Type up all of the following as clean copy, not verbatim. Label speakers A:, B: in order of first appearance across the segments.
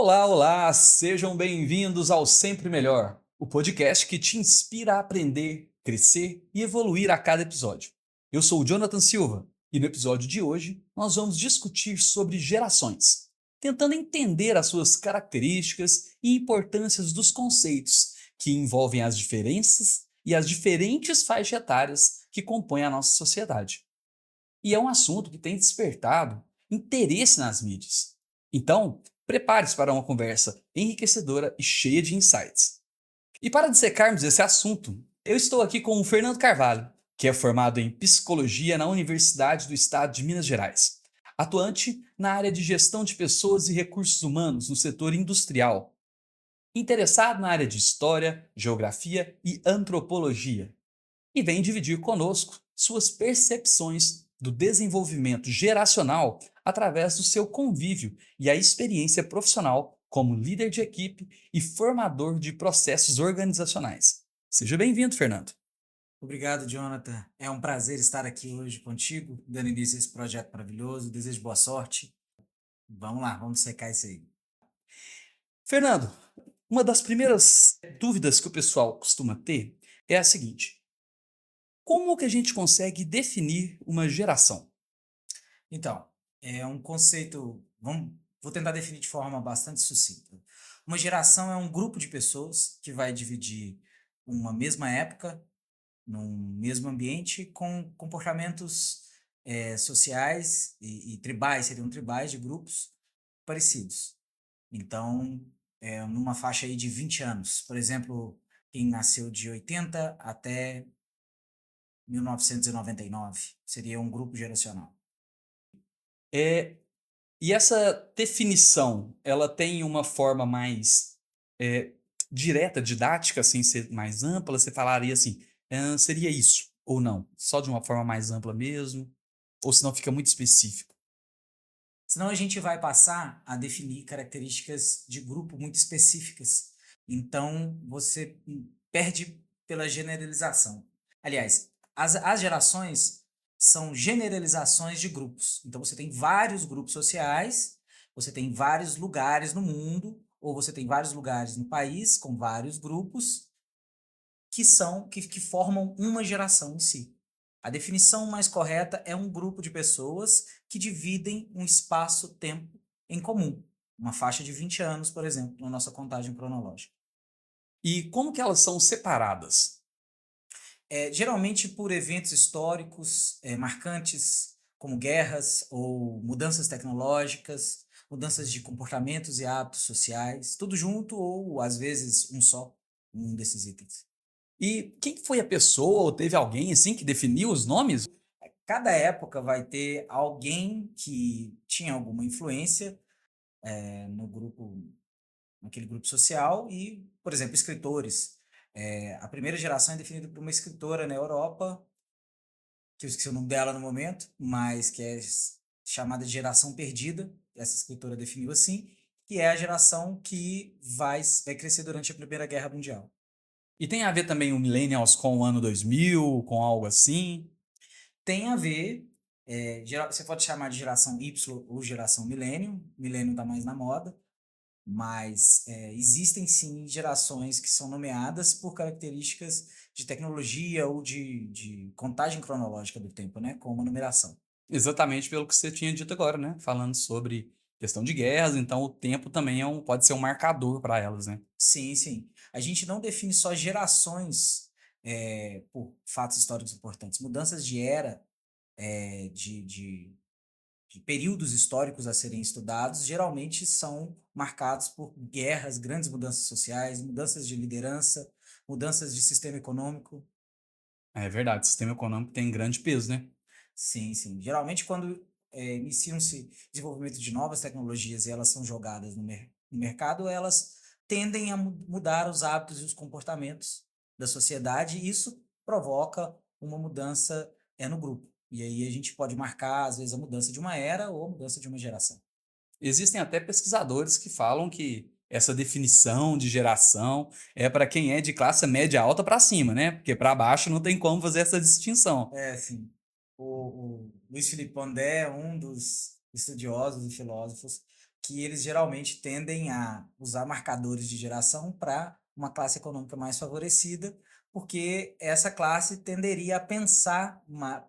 A: Olá, olá, sejam bem-vindos ao Sempre Melhor, o podcast que te inspira a aprender, crescer e evoluir a cada episódio. Eu sou o Jonathan Silva e no episódio de hoje nós vamos discutir sobre gerações, tentando entender as suas características e importâncias dos conceitos que envolvem as diferenças e as diferentes faixas etárias que compõem a nossa sociedade. E é um assunto que tem despertado interesse nas mídias. Então, prepare-se para uma conversa enriquecedora e cheia de insights. E para dissecarmos esse assunto, eu estou aqui com o Fernando Carvalho, que é formado em Psicologia na Universidade do Estado de Minas Gerais, atuante na área de Gestão de Pessoas e Recursos Humanos no setor industrial, interessado na área de História, Geografia e Antropologia, e vem dividir conosco suas percepções do desenvolvimento geracional através do seu convívio e a experiência profissional como líder de equipe e formador de processos organizacionais. Seja bem-vindo, Fernando.
B: Obrigado, Jonathan. É um prazer estar aqui hoje contigo, dando início a esse projeto maravilhoso. Desejo boa sorte. Vamos lá, vamos secar isso aí.
A: Fernando, uma das primeiras dúvidas que o pessoal costuma ter é a seguinte: como que a gente consegue definir uma geração?
B: Então, é um conceito. Vou tentar definir de forma bastante sucinta. Uma geração é um grupo de pessoas que vai dividir uma mesma época, num mesmo ambiente, com comportamentos sociais e tribais, seriam tribais de grupos parecidos. Então, numa faixa aí de 20 anos. Por exemplo, quem nasceu de 80 até 1999 seria um grupo geracional.
A: É, E essa definição, ela tem uma forma mais eh, direta, didática, assim, ser mais ampla? Você falaria assim, seria isso, ou não? Só de uma forma mais ampla mesmo? Ou senão fica muito específico?
B: Senão a gente vai passar a definir características de grupo muito específicas. Então, você perde pela generalização. Aliás, as gerações são generalizações de grupos. Então, você tem vários grupos sociais, você tem vários lugares no mundo, ou você tem vários lugares no país com vários grupos que formam uma geração em si. A definição mais correta é um grupo de pessoas que dividem um espaço-tempo em comum, uma faixa de 20 anos, por exemplo, na nossa contagem cronológica.
A: E como que elas são separadas?
B: Geralmente por eventos históricos marcantes, como guerras ou mudanças tecnológicas, mudanças de comportamentos e hábitos sociais, tudo junto ou às vezes um desses itens.
A: E quem foi a pessoa, ou teve alguém assim que definiu os nomes?
B: Cada época vai ter alguém que tinha alguma influência no grupo, naquele grupo social e, por exemplo, escritores. A primeira geração é definida por uma escritora na Europa, que eu esqueci o nome dela no momento, mas que é chamada de geração perdida. Essa escritora definiu assim, que é a geração que vai crescer durante a Primeira Guerra Mundial.
A: E tem a ver também o Millennials com o ano 2000, com algo assim?
B: Tem a ver, você pode chamar de geração Y ou geração Millennium. Millennium está mais na moda. Mas existem sim gerações que são nomeadas por características de tecnologia ou de contagem cronológica do tempo, né? Com uma numeração.
A: Exatamente pelo que você tinha dito agora, né? Falando sobre questão de guerras, então o tempo também pode ser um marcador para elas, né?
B: Sim, sim. A gente não define só gerações por fatos históricos importantes. Mudanças de era, eh, de, de, de períodos históricos a serem estudados, geralmente são marcados por guerras, grandes mudanças sociais, mudanças de liderança, mudanças de sistema econômico.
A: É verdade, o sistema econômico tem grande peso, né?
B: Sim, sim. Geralmente, quando iniciam-se desenvolvimento de novas tecnologias e elas são jogadas no mercado, elas tendem a mudar os hábitos e os comportamentos da sociedade, e isso provoca uma mudança no grupo. E aí a gente pode marcar, às vezes, a mudança de uma era ou a mudança de uma geração.
A: Existem até pesquisadores que falam que essa definição de geração é para quem é de classe média alta para cima, né? Porque para baixo não tem como fazer essa distinção.
B: É, sim. O Luiz Felipe Pondé é um dos estudiosos e filósofos que eles geralmente tendem a usar marcadores de geração para uma classe econômica mais favorecida, porque essa classe tenderia a pensar,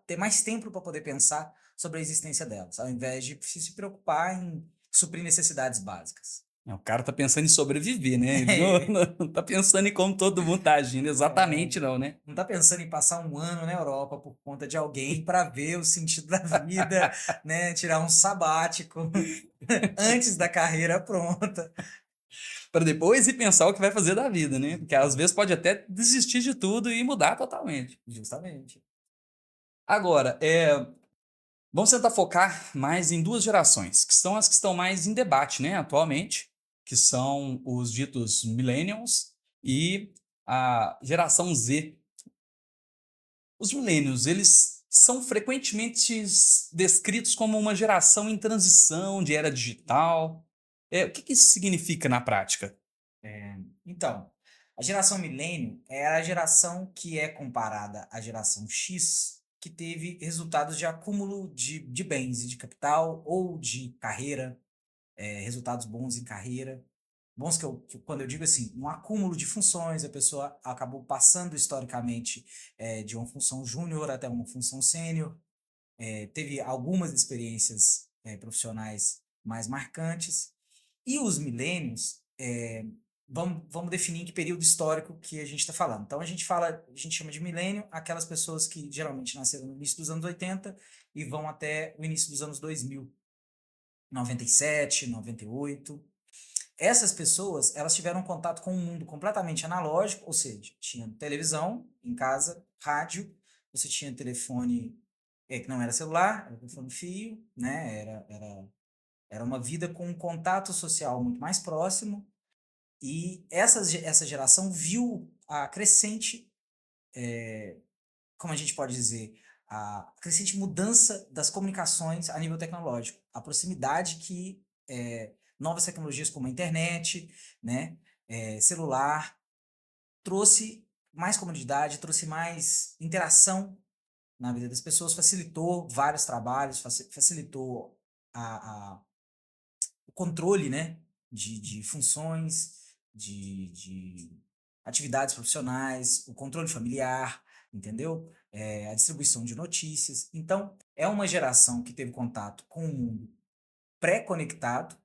B: ter mais tempo para poder pensar sobre a existência delas, ao invés de se preocupar em suprir necessidades básicas.
A: O cara tá pensando em sobreviver, né? Ele não tá pensando em como todo mundo tá agindo, exatamente não, né?
B: Não está pensando em passar um ano na Europa por conta de alguém para ver o sentido da vida, né? Tirar um sabático antes da carreira pronta.
A: Para depois ir pensar o que vai fazer da vida, né? Porque às vezes pode até desistir de tudo e mudar totalmente.
B: Justamente.
A: Agora, vamos tentar focar mais em duas gerações, que são as que estão mais em debate, né, atualmente, que são os ditos millennials e a geração Z. Os millennials, eles são frequentemente descritos como uma geração em transição de era digital. O que que isso significa na prática?
B: Então, a geração milênio é a geração que é comparada à geração X, que teve resultados de acúmulo de bens e de capital ou de carreira, resultados bons em carreira. Bons quando eu digo assim, um acúmulo de funções, a pessoa acabou passando historicamente de uma função júnior até uma função sênior, teve algumas experiências profissionais mais marcantes. E os milênios, vamos definir em que período histórico que a gente está falando. Então a gente chama de milênio aquelas pessoas que geralmente nasceram no início dos anos 80 e vão até o início dos anos 2000, 97, 98. Essas pessoas, elas tiveram contato com um mundo completamente analógico, ou seja, tinha televisão em casa, rádio, você tinha telefone que não era celular, era telefone fio, né? Era uma vida com um contato social muito mais próximo. E essa geração viu a crescente, como a gente pode dizer, a crescente mudança das comunicações a nível tecnológico, a proximidade que novas tecnologias como a internet, né, celular, trouxe mais comodidade, trouxe mais interação na vida das pessoas, facilitou vários trabalhos, facilitou o controle, né, de funções, de atividades profissionais, o controle familiar, entendeu? A distribuição de notícias. Então, é uma geração que teve contato com o mundo pré-conectado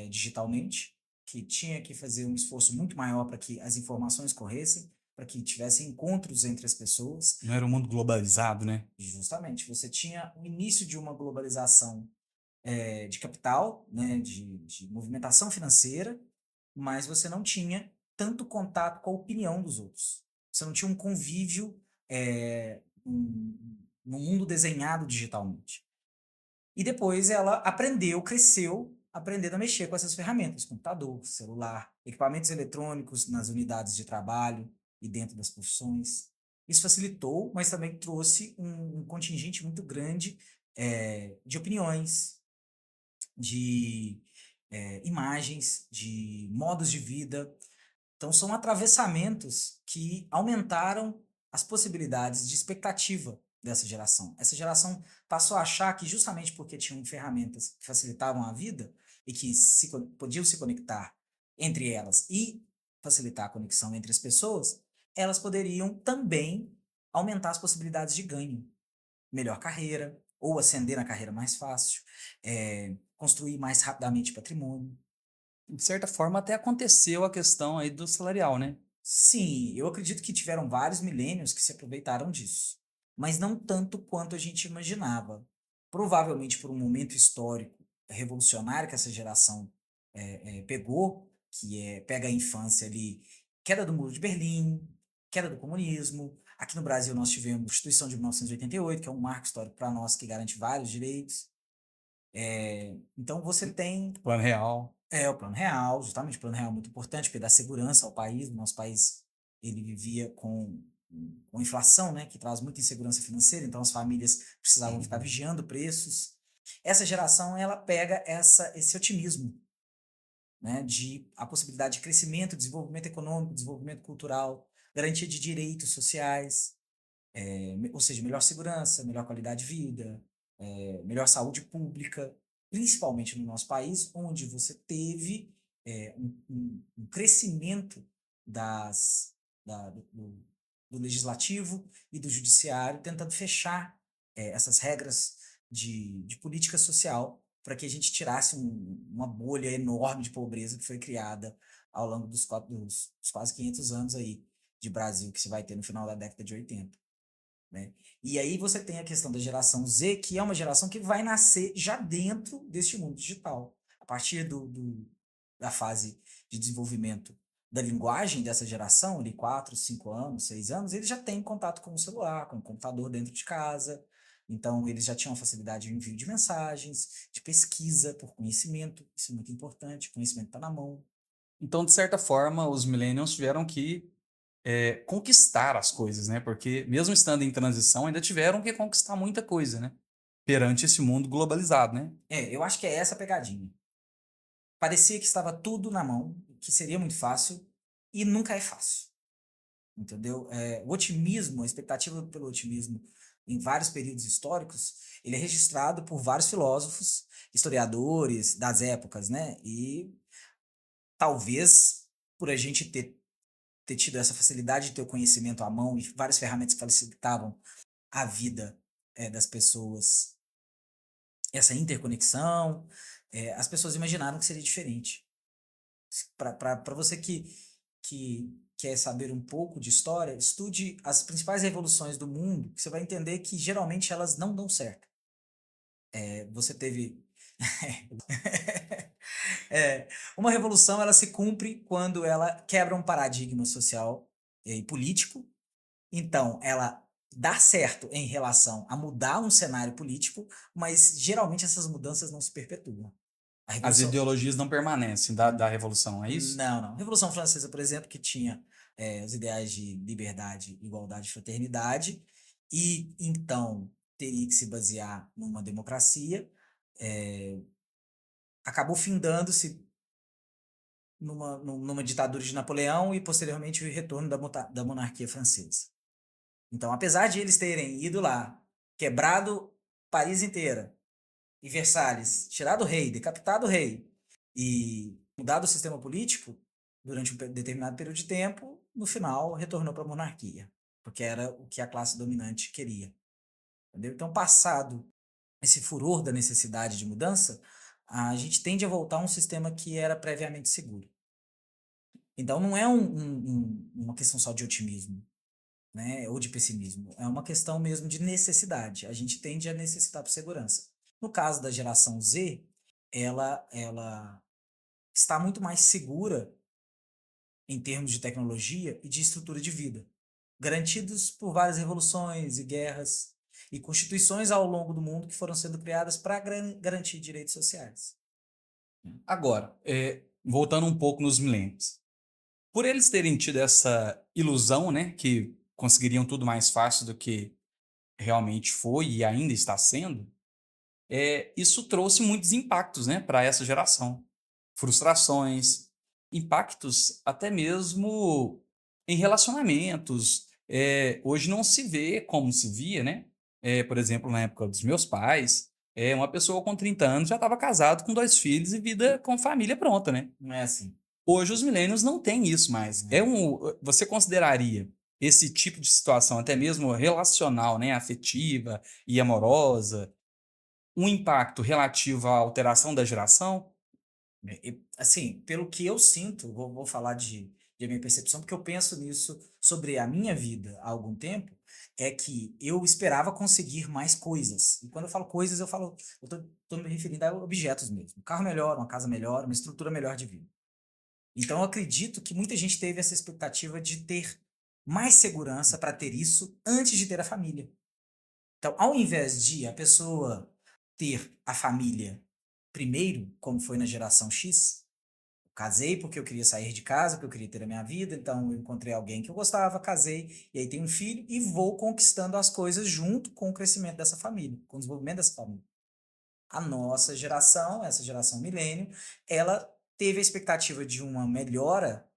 B: digitalmente, que tinha que fazer um esforço muito maior para que as informações corressem, para que tivesse encontros entre as pessoas.
A: Não era um mundo globalizado, né?
B: Justamente, você tinha o início de uma globalização de capital, né, de movimentação financeira, mas você não tinha tanto contato com a opinião dos outros. Você não tinha um convívio no mundo desenhado digitalmente. E depois ela aprendeu, cresceu, aprendendo a mexer com essas ferramentas, computador, celular, equipamentos eletrônicos nas unidades de trabalho e dentro das profissões. Isso facilitou, mas também trouxe um contingente muito grande de opiniões, de imagens, de modos de vida. Então, são atravessamentos que aumentaram as possibilidades de expectativa dessa geração. Essa geração passou a achar que, justamente porque tinham ferramentas que facilitavam a vida e que podiam se conectar entre elas e facilitar a conexão entre as pessoas, elas poderiam também aumentar as possibilidades de ganho, melhor carreira, ou ascender na carreira mais fácil, construir mais rapidamente patrimônio.
A: De certa forma, até aconteceu a questão aí do salarial, né?
B: Sim, eu acredito que tiveram vários milênios que se aproveitaram disso, mas não tanto quanto a gente imaginava. Provavelmente por um momento histórico revolucionário que essa geração pegou, pega a infância ali, queda do Muro de Berlim, queda do comunismo. Aqui no Brasil nós tivemos a Constituição de 1988, que é um marco histórico para nós que garante vários direitos. Então você tem
A: Plano real.
B: o Plano Real, justamente o Plano Real é muito importante, porque dá segurança ao país. O nosso país ele vivia com inflação, né, que traz muita insegurança financeira, então as famílias precisavam ficar vigiando preços. Essa geração ela pega esse otimismo, né, de a possibilidade de crescimento, desenvolvimento econômico, desenvolvimento cultural, garantia de direitos sociais, ou seja, melhor segurança, melhor qualidade de vida, melhor saúde pública. principalmente no nosso país, onde você teve um crescimento das, do legislativo e do judiciário tentando fechar essas regras de política social para que a gente tirasse uma bolha enorme de pobreza que foi criada ao longo dos quase 500 anos aí de Brasil que se vai ter no final da década de 80, né? E aí você tem a questão da geração Z, que é uma geração que vai nascer já dentro deste mundo digital. A partir da fase de desenvolvimento da linguagem dessa geração, ali 4, 5 anos, 6 anos, eles já têm contato com o celular, com o computador dentro de casa. Então, eles já tinham facilidade de envio de mensagens, de pesquisa por conhecimento. Isso é muito importante, conhecimento está na mão.
A: Então, de certa forma, os millennials tiveram que conquistar as coisas, né? Porque mesmo estando em transição, ainda tiveram que conquistar muita coisa, né? Perante esse mundo globalizado, né?
B: Eu acho que é essa a pegadinha. Parecia que estava tudo na mão, que seria muito fácil, e nunca é fácil. Entendeu? O otimismo, a expectativa pelo otimismo em vários períodos históricos, ele é registrado por vários filósofos, historiadores das épocas, né? E talvez por a gente ter tido essa facilidade de ter o conhecimento à mão e várias ferramentas que facilitavam a vida das pessoas, essa interconexão, as pessoas imaginaram que seria diferente. Para você que quer saber um pouco de história, estude as principais revoluções do mundo, que você vai entender que geralmente elas não dão certo. Você teve. Uma revolução ela se cumpre quando ela quebra um paradigma social e político. Então, ela dá certo em relação a mudar um cenário político, mas geralmente essas mudanças não se perpetuam. A
A: As
B: revolução.
A: ideologias não permanecem da Revolução, é isso?
B: Não, não. Revolução Francesa, por exemplo, que tinha os ideais de liberdade, igualdade e fraternidade, e então teria que se basear numa democracia, acabou findando-se numa ditadura de Napoleão e, posteriormente, o retorno da monarquia francesa. Então, apesar de eles terem ido lá, quebrado Paris inteira, e Versalhes, tirado o rei, decapitado o rei, e mudado o sistema político, durante um determinado período de tempo, no final retornou para a monarquia, porque era o que a classe dominante queria. Entendeu? Então, passado esse furor da necessidade de mudança, a gente tende a voltar a um sistema que era previamente seguro. Então, não é uma questão só de otimismo, né, ou de pessimismo, é uma questão mesmo de necessidade. A gente tende a necessitar por segurança. No caso da geração Z, ela está muito mais segura em termos de tecnologia e de estrutura de vida, garantidos por várias revoluções e guerras e constituições ao longo do mundo que foram sendo criadas para garantir direitos sociais.
A: Agora, voltando um pouco nos millennials. Por eles terem tido essa ilusão, né, que conseguiriam tudo mais fácil do que realmente foi e ainda está sendo, isso trouxe muitos impactos, né, para essa geração. Frustrações, impactos até mesmo em relacionamentos. Hoje não se vê como se via, né? Por exemplo, na época dos meus pais, uma pessoa com 30 anos já estava casado com 2 filhos e vida com família pronta, né?
B: Não é assim.
A: Hoje os milênios não têm isso mais. Você consideraria esse tipo de situação, até mesmo relacional, né, afetiva e amorosa, um impacto relativo à alteração da geração?
B: Assim, pelo que eu sinto, vou falar de minha percepção, porque eu penso nisso sobre a minha vida há algum tempo, é que eu esperava conseguir mais coisas. E quando eu falo coisas, eu tô me referindo a objetos mesmo. Um carro melhor, uma casa melhor, uma estrutura melhor de vida. Então, eu acredito que muita gente teve essa expectativa de ter mais segurança para ter isso antes de ter a família. Então, ao invés de a pessoa ter a família primeiro, como foi na geração X, eu casei porque eu queria sair de casa, porque eu queria ter a minha vida, então eu encontrei alguém que eu gostava, casei, e aí tenho um filho e vou conquistando as coisas junto com o crescimento dessa família, com o desenvolvimento dessa família. A nossa geração, essa geração milênio, ela teve a expectativa de uma melhora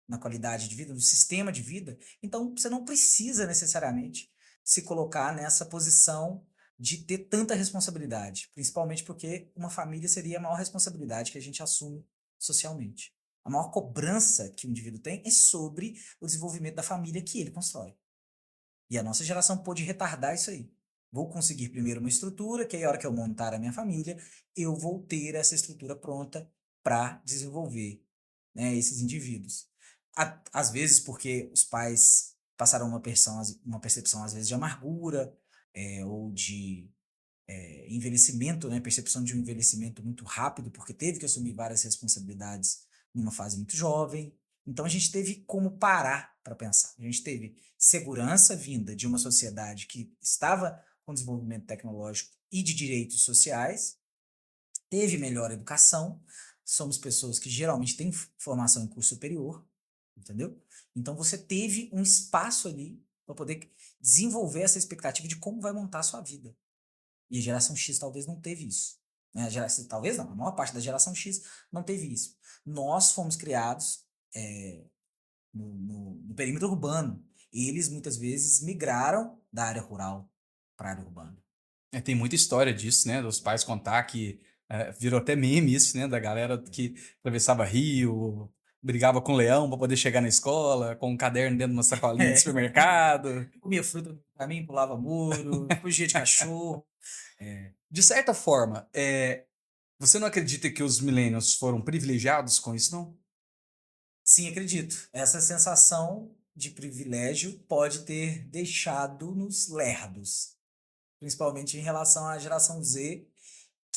B: na qualidade de vida, no sistema de vida, então você não precisa necessariamente se colocar nessa posição de ter tanta responsabilidade, principalmente porque uma família seria a maior responsabilidade que a gente assume socialmente. A maior cobrança que o indivíduo tem é sobre o desenvolvimento da família que ele constrói. E a nossa geração pôde retardar isso aí. Vou conseguir primeiro uma estrutura, que aí a hora que eu montar a minha família, eu vou ter essa estrutura pronta para desenvolver, né, esses indivíduos. Às vezes porque os pais passaram uma percepção às vezes de amargura, ou de envelhecimento, né, percepção de um envelhecimento muito rápido, porque teve que assumir várias responsabilidades numa fase muito jovem. Então a gente teve como parar para pensar. A gente teve segurança vinda de uma sociedade que estava com desenvolvimento tecnológico e de direitos sociais, teve melhor educação, somos pessoas que geralmente têm formação em curso superior, entendeu? Então você teve um espaço ali para poder desenvolver essa expectativa de como vai montar a sua vida. E a geração X talvez não teve isso. Né? Talvez não, a maior parte da geração X não teve isso. Nós fomos criados no perímetro urbano. Eles muitas vezes migraram da área rural para a área urbana.
A: Tem muita história disso, né? Dos pais contar que virou até meme isso, né? Da galera que atravessava rio, brigava com o leão para poder chegar na escola, com um caderno dentro de uma sacolinha de supermercado.
B: Comia fruta no caminho, pulava muro, fugia de cachorro.
A: De certa forma, você não acredita que os millennials foram privilegiados com isso, não?
B: Sim, acredito. Essa sensação de privilégio pode ter deixado-nos lerdos, principalmente em relação à geração Z,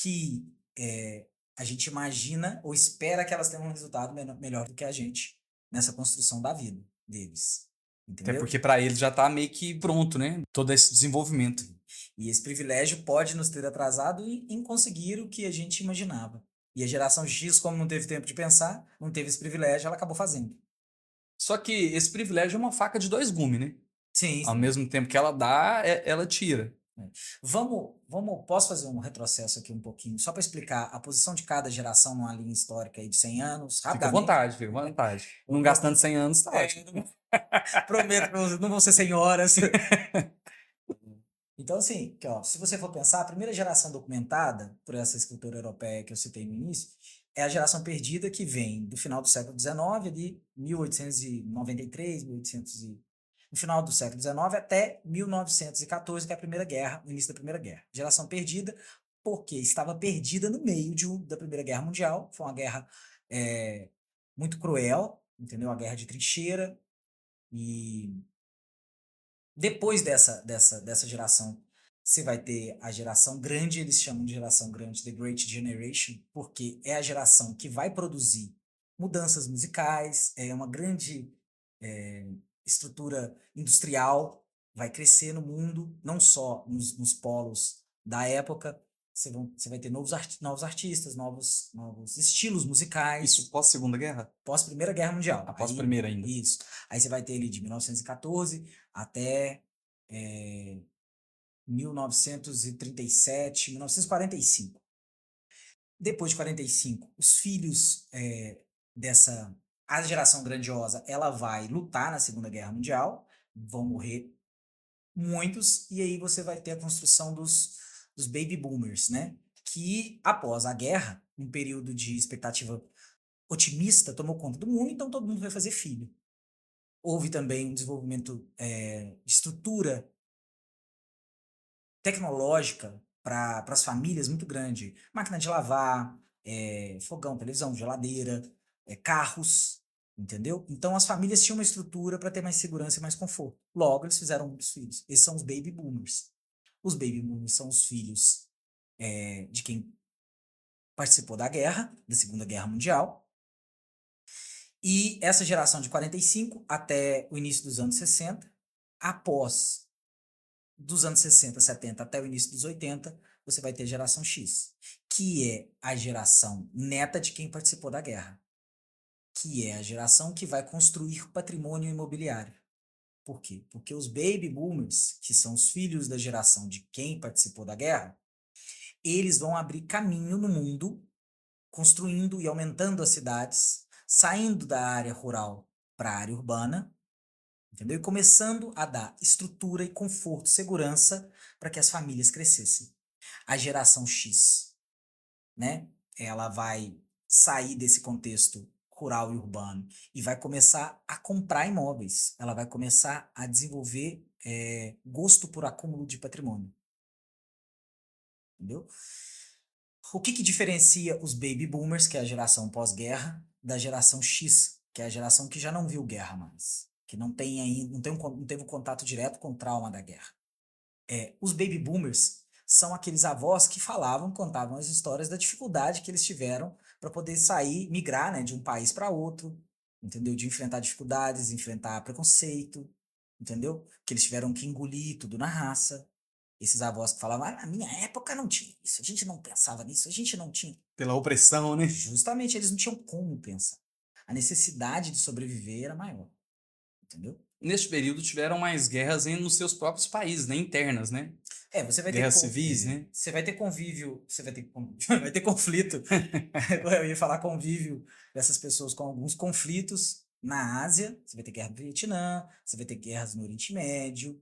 B: que a gente imagina ou espera que elas tenham um resultado melhor do que a gente nessa construção da vida deles.
A: Até
B: Entendeu?
A: porque para eles já tá meio que pronto, né? Todo esse desenvolvimento.
B: E esse privilégio pode nos ter atrasado em conseguir o que a gente imaginava. E a geração X, como não teve tempo de pensar, não teve esse privilégio, ela acabou fazendo.
A: Só que esse privilégio é uma faca de dois gumes, né?
B: Sim,
A: Ao
B: sim.
A: mesmo tempo que ela dá, ela tira.
B: Posso fazer um retrocesso aqui um pouquinho, só para explicar a posição de cada geração numa linha histórica aí de 100 anos,
A: Fica à
B: rapidamente.
A: vontade, fica à vontade. Não gastando 100 anos, tá ótimo.
B: Prometo que não vão ser senhoras. Então, assim, que, ó, se você for pensar, a primeira geração documentada por essa escritora europeia que eu citei no início é a geração perdida que vem do final do século XIX, ali, 1893, 1800 no final do século XIX até 1914, que é a Primeira Guerra, o início da Primeira Guerra. Geração perdida porque estava perdida no meio da Primeira Guerra Mundial. Foi uma guerra muito cruel, entendeu? Uma guerra de trincheira. E depois dessa geração, você vai ter a geração grande, eles chamam de geração grande, The Great Generation, porque é a geração que vai produzir mudanças musicais, é uma grande estrutura industrial, vai crescer no mundo, não só nos polos da época. Você vai ter novos artistas, novos estilos musicais.
A: Isso pós-Segunda Guerra?
B: Pós-Primeira Guerra Mundial.
A: Após a Primeira ainda.
B: Isso. Aí você vai ter ali de 1914 até 1937, 1945. Depois de 45, os filhos a geração grandiosa, ela vai lutar na Segunda Guerra Mundial, vão morrer muitos, e aí você vai ter a construção dos baby boomers, né? Que após a guerra, um período de expectativa otimista tomou conta do mundo, então todo mundo vai fazer filho. Houve também um desenvolvimento de estrutura tecnológica para as famílias muito grande. Máquina de lavar, fogão, televisão, geladeira, carros, entendeu? Então as famílias tinham uma estrutura para ter mais segurança e mais conforto. Logo, eles fizeram muitos filhos. Esses são os baby boomers. Os baby boomers são os filhos de quem participou da guerra, da Segunda Guerra Mundial. E essa geração de 45 até o início dos anos 60, após dos anos 60, 70 até o início dos 80, você vai ter a geração X, que é a geração neta de quem participou da guerra, que é a geração que vai construir patrimônio imobiliário. Por quê? Porque os baby boomers, que são os filhos da geração de quem participou da guerra, eles vão abrir caminho no mundo, construindo e aumentando as cidades, saindo da área rural para a área urbana, entendeu? E começando a dar estrutura e conforto, segurança para que as famílias crescessem. A geração X, né? Ela vai sair desse contexto rural e urbano e vai começar a comprar imóveis. Ela vai começar a desenvolver gosto por acúmulo de patrimônio, entendeu? O que diferencia os baby boomers, que é a geração pós-guerra, da geração X, que é a geração que já não viu guerra mais, que não tem ainda, não teve um contato direto com o trauma da guerra? Os baby boomers são aqueles avós que contavam as histórias da dificuldade que eles tiveram para poder sair, migrar, né, de um país para outro, entendeu? De enfrentar dificuldades, enfrentar preconceito, entendeu? Que eles tiveram que engolir tudo na raça. Esses avós que falavam, na minha época não tinha isso, a gente não pensava nisso, a gente não tinha.
A: Pela opressão, né?
B: Justamente, eles não tinham como pensar. A necessidade de sobreviver era maior, entendeu?
A: Neste período tiveram mais guerras nos seus próprios países, né? Internas, né?
B: Você vai
A: Guerras civis, né?
B: Você vai ter convívio, vai ter conflito. Eu ia falar convívio dessas pessoas com alguns conflitos na Ásia. Você vai ter guerra do Vietnã, você vai ter guerras no Oriente Médio,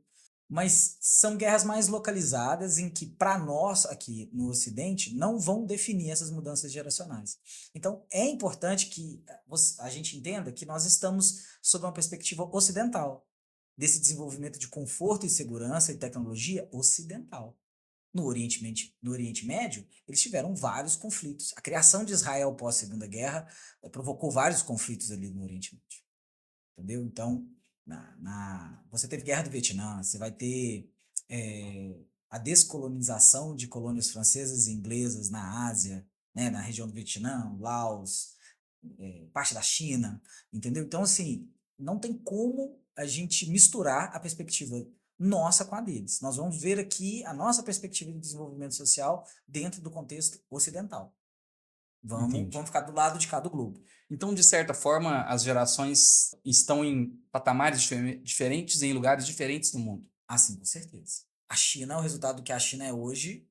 B: mas são guerras mais localizadas em que, para nós aqui no Ocidente, não vão definir essas mudanças geracionais. Então, é importante que a gente entenda que nós estamos sob uma perspectiva ocidental, desse desenvolvimento de conforto e segurança e tecnologia ocidental. No Oriente Médio, eles tiveram vários conflitos. A criação de Israel pós-Segunda Guerra provocou vários conflitos ali no Oriente Médio. Entendeu? Então, você teve Guerra do Vietnã, você vai ter a descolonização de colônias francesas e inglesas na Ásia, né, na região do Vietnã, Laos, parte da China, entendeu? Então, assim, não tem como a gente misturar a perspectiva nossa com a deles. Nós vamos ver aqui a nossa perspectiva de desenvolvimento social dentro do contexto ocidental. Vamos ficar do lado de cá do globo.
A: Então, de certa forma, as gerações estão em patamares diferentes, em lugares diferentes do mundo.
B: Ah, sim, com certeza. A China, o resultado do que a China é hoje,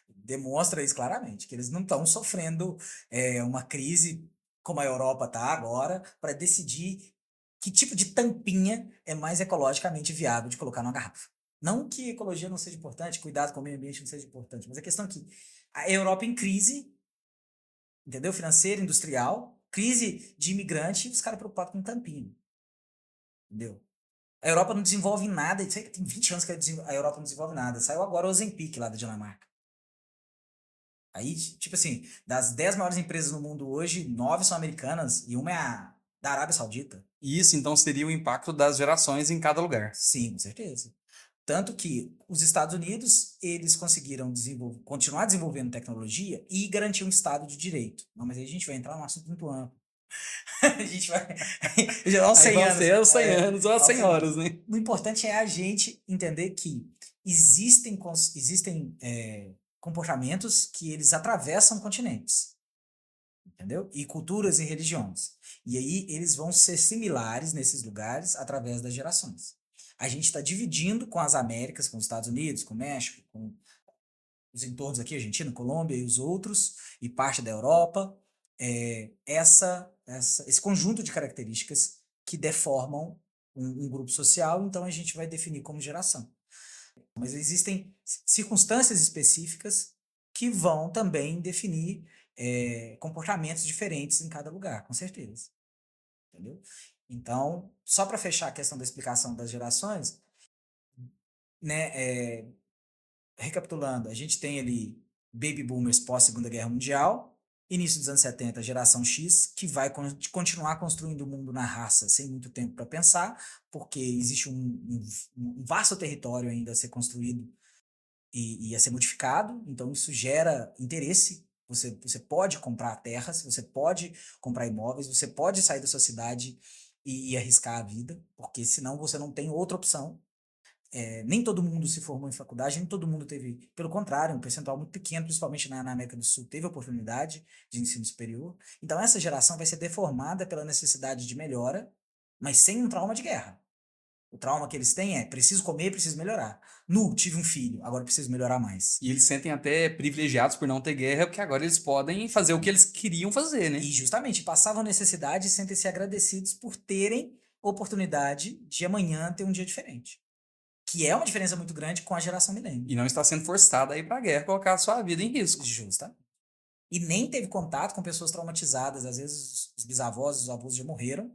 B: demonstra isso claramente, que eles não estão sofrendo uma crise como a Europa está agora, para decidir que tipo de tampinha é mais ecologicamente viável de colocar numa garrafa. Não que ecologia não seja importante, cuidado com o meio ambiente não seja importante, mas a questão é que a Europa em crise, entendeu? Financeira, industrial, crise de imigrante, os caras preocupados com tampinha, entendeu? A Europa não desenvolve nada, isso aí tem 20 anos que a Europa não desenvolve nada. Saiu agora o Ozempic lá da Dinamarca. Aí, tipo assim, das 10 maiores empresas no mundo hoje, 9 são americanas e uma é a da Arábia Saudita.
A: E isso, então, seria o impacto das gerações em cada lugar.
B: Sim, com certeza. Tanto que os Estados Unidos, eles conseguiram continuar desenvolvendo tecnologia e garantir um Estado de direito. Não, mas aí a gente vai entrar num assunto muito amplo. A gente vai... Já vão 100 anos.
A: Ser 100 anos ou 100 horas, né?
B: O importante é a gente entender que existem comportamentos que eles atravessam continentes, entendeu? E culturas e religiões. E aí eles vão ser similares nesses lugares através das gerações. A gente está dividindo com as Américas, com os Estados Unidos, com o México, com os entornos aqui, Argentina, Colômbia e os outros, e parte da Europa, esse conjunto de características que deformam um grupo social, então a gente vai definir como geração. Mas existem circunstâncias específicas que vão também definir comportamentos diferentes em cada lugar, com certeza. Entendeu? Então, só para fechar a questão da explicação das gerações, né, recapitulando, a gente tem ali baby boomers pós-Segunda Guerra Mundial, início dos anos 70, geração X, que vai continuar construindo o mundo na raça sem muito tempo para pensar, porque existe um vasto território ainda a ser construído e a ser modificado, então isso gera interesse. Você pode comprar terras, você pode comprar imóveis, você pode sair da sua cidade e arriscar a vida, porque senão você não tem outra opção. Nem todo mundo se formou em faculdade, nem todo mundo teve, pelo contrário, um percentual muito pequeno, principalmente na América do Sul, teve oportunidade de ensino superior. Então essa geração vai ser deformada pela necessidade de melhora, mas sem um trauma de guerra. O trauma que eles têm é, preciso comer, preciso melhorar. Tive um filho, agora preciso melhorar mais.
A: E eles se sentem até privilegiados por não ter guerra, porque agora eles podem fazer o que eles queriam fazer, né?
B: E justamente, passavam necessidade e sentem-se agradecidos por terem oportunidade de amanhã ter um dia diferente. Que é uma diferença muito grande com a geração milênio.
A: E não está sendo forçada a ir para a guerra, colocar a sua vida em risco.
B: Justa. E nem teve contato com pessoas traumatizadas. Às vezes os bisavós, os avós já morreram.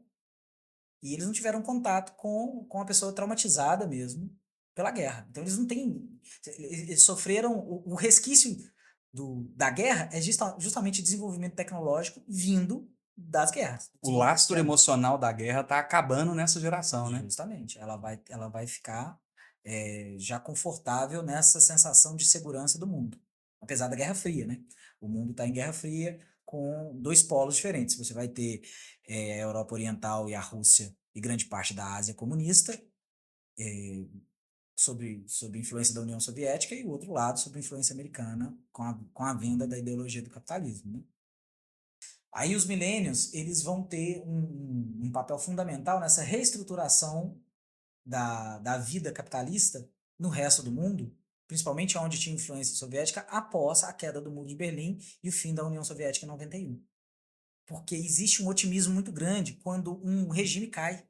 B: E eles não tiveram contato com a pessoa traumatizada mesmo pela guerra. Então eles não têm. Eles sofreram. O resquício da guerra é justamente desenvolvimento tecnológico vindo das guerras.
A: O lastro emocional da guerra está acabando nessa geração, né?
B: Justamente. Ela vai ficar já confortável nessa sensação de segurança do mundo. Apesar da Guerra Fria, né? O mundo está em Guerra Fria com dois polos diferentes. Você vai ter a Europa Oriental e a Rússia e grande parte da Ásia comunista, sob influência da União Soviética, e o outro lado sob influência americana, com a venda da ideologia do capitalismo, né? Aí os milênios, eles vão ter um papel fundamental nessa reestruturação da vida capitalista no resto do mundo, principalmente onde tinha influência soviética, após a queda do Muro de Berlim e o fim da União Soviética em 91. Porque existe um otimismo muito grande quando um regime cai.